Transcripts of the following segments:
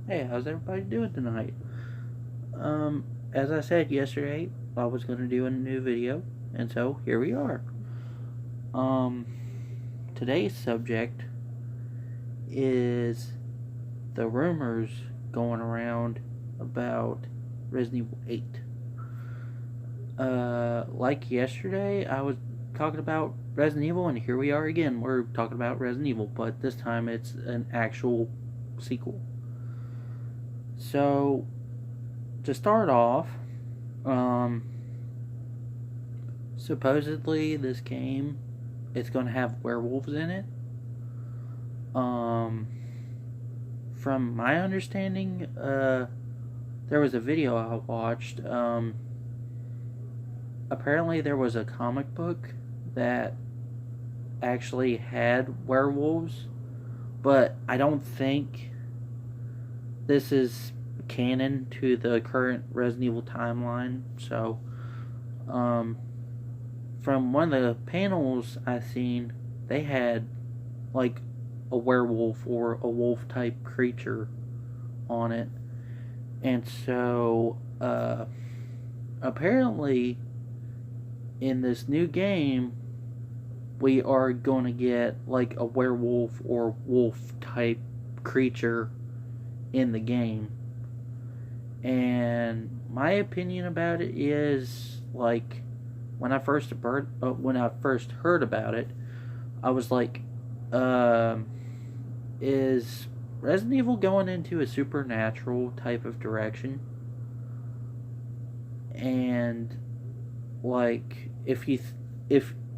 Hey, how's everybody doing tonight? As I said yesterday, I was gonna do a new video, and so here we are. Um, Today's subject is the rumors going around about Resident Evil 8. Like yesterday, I was talking about Resident Evil, and here we are again. We're talking about Resident Evil, but this time it's an actual sequel. So, to start off, um, supposedly this game it's going to have werewolves in it. Um, from my understanding, there was a video I watched. Apparently there was a comic book that actually had werewolves, but I don't think this is canon to the current Resident Evil timeline. So, um, from one of the panels I seen, they had like a werewolf or a wolf type creature on it, and so apparently in this new game we are going to get like a werewolf or wolf type creature in the game. And my opinion about it is like when I first heard about it, I was like, um, is Resident Evil going into a supernatural type of direction? And like, if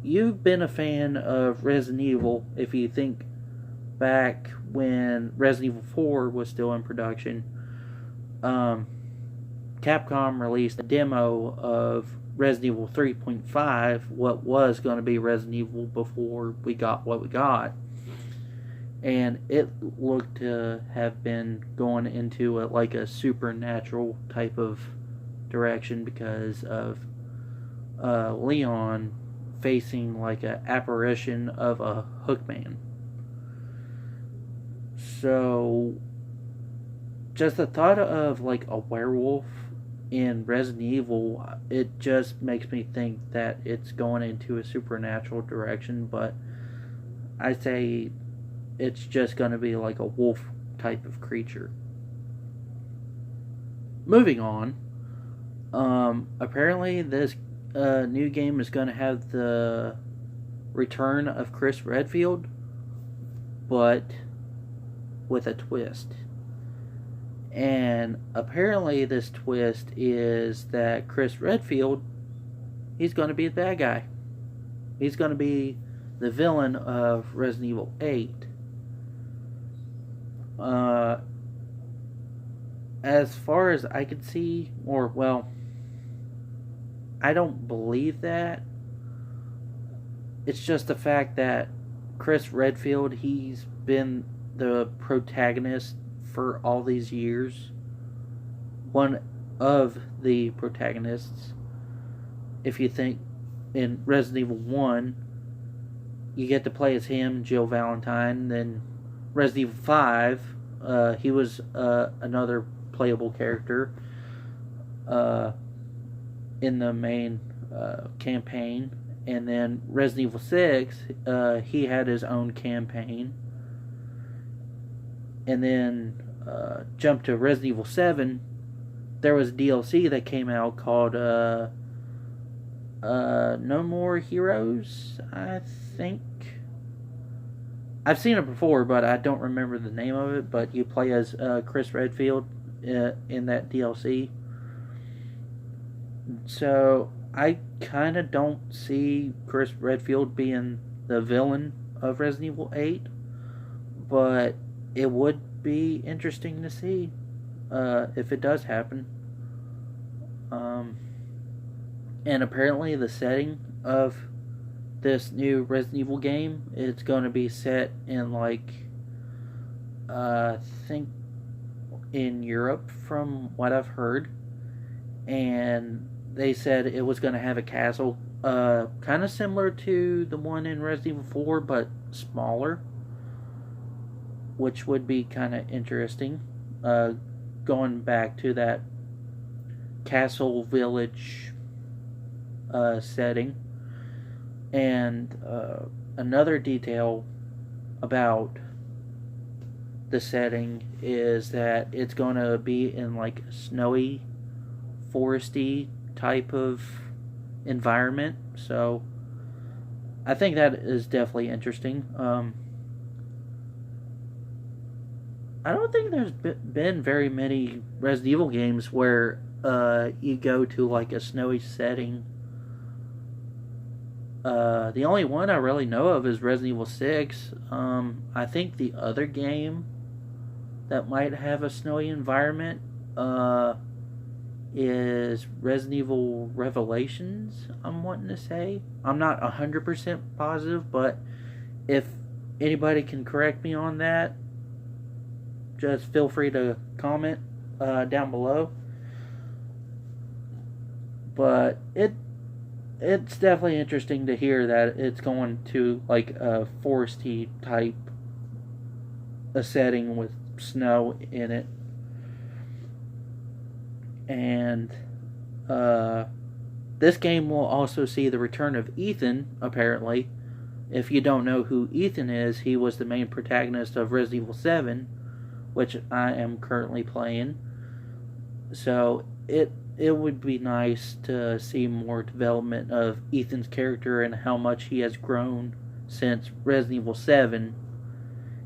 you've been a fan of Resident Evil, if you think back when Resident Evil 4 was still in production, um, Capcom released a demo of Resident Evil 3.5, what was going to be Resident Evil before we got what we got. And it looked to have been going into like a supernatural type of direction because of Leon facing like an apparition of a Hookman. So, just the thought of like a werewolf in Resident Evil, it just makes me think that it's going into a supernatural direction, but I say it's just going to be like a wolf type of creature. Moving on, apparently this new game is going to have the return of Chris Redfield, but with a twist. And apparently, this twist is that Chris Redfield, he's going to be the bad guy. He's going to be the villain of Resident Evil 8. Uh, as far as I can see, or well, I don't believe that. It's just the fact that Chris Redfield, he's been the protagonist for all these years. One of the protagonists. If you think in Resident Evil 1, you get to play as him, Jill Valentine. Then Resident Evil 5, he was another playable character in the main campaign. And then Resident Evil 6, he had his own campaign. And then jump to Resident Evil 7, there was a DLC that came out called No More Heroes, I think. I've seen it before, but I don't remember the name of it. But you play as Chris Redfield in that DLC. So I kind of don't see Chris Redfield being the villain of Resident Evil 8, but it would be interesting to see if it does happen. And apparently, the setting of this new Resident Evil game, it's going to be set in like I think in Europe, from what I've heard, and they said it was going to have a castle, kind of similar to the one in Resident Evil 4, but smaller, which would be kind of interesting. going back to that castle village setting. And another detail about the setting is that it's going to be in like a snowy, foresty type of environment. So I think that is definitely interesting. I don't think there's been very many Resident Evil games where you go to like a snowy setting. The only one I really know of is Resident Evil 6. I think the other game that might have a snowy environment is Resident Evil Revelations, I'm wanting to say. I'm not 100% positive, but if anybody can correct me on that, just feel free to comment down below. But it's definitely interesting to hear that it's going to like a foresty type a setting with snow in it. And this game will also see the return of Ethan, apparently. If you don't know who Ethan is, he was the main protagonist of Resident Evil 7, which I am currently playing. So it would be nice to see more development of Ethan's character and how much he has grown since Resident Evil 7.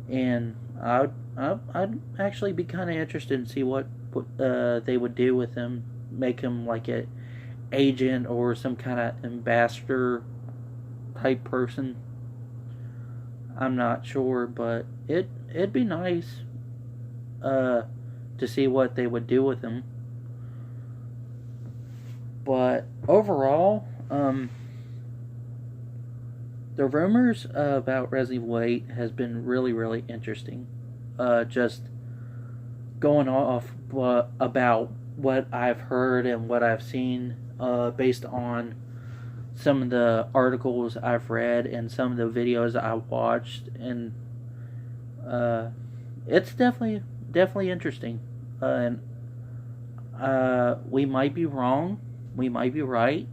And I'd actually be kind of interested in see what they would do with him. Make him like an agent or some kind of ambassador type person. I'm not sure, but it'd be nice to see what they would do with him. But overall, the rumors about Resident Evil 8 has been really, really interesting. Just going off about what I've heard and what I've seen based on some of the articles I've read and some of the videos I watched, and it's definitely interesting. And we might be wrong, we might be right,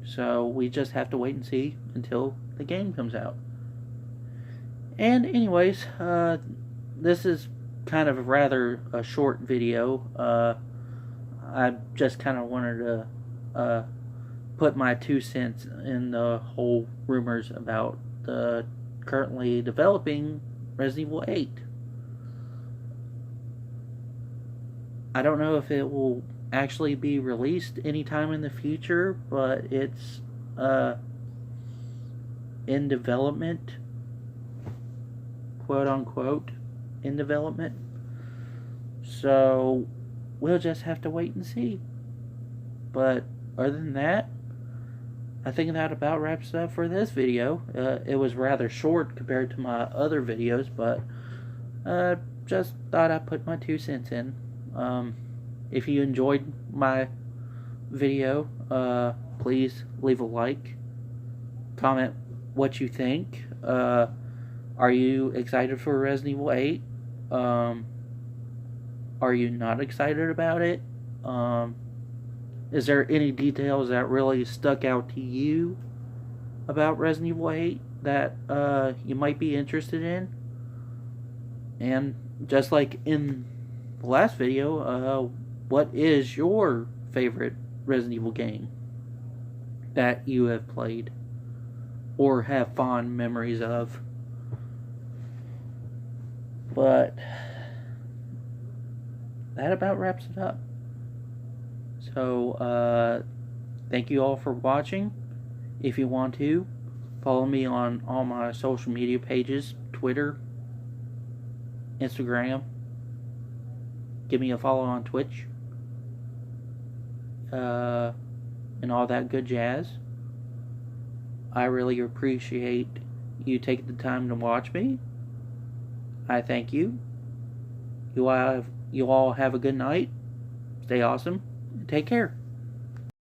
so we just have to wait and see until the game comes out. And anyways, this is kind of rather a short video. I just kind of wanted to put my 2 cents in the whole rumors about the currently developing Resident Evil 8. I don't know if it will actually be released anytime in the future, but it's in development, quote unquote, in development. So we'll just have to wait and see. But other than that, I think that about wraps it up for this video. It was rather short compared to my other videos, but just thought I'd put my 2 cents in. If you enjoyed my video, please leave a like, comment what you think. Are you excited for Resident Evil 8? Are you not excited about it? Is there any details that really stuck out to you about Resident Evil 8 that you might be interested in? And just like in the last video, what is your favorite Resident Evil game that you have played or have fond memories of? But that about wraps it up. So, thank you all for watching. If you want to, follow me on all my social media pages, Twitter, Instagram. Give me a follow on Twitch. And all that good jazz. I really appreciate you taking the time to watch me. I thank you. You all have a good night. Stay awesome. Take care.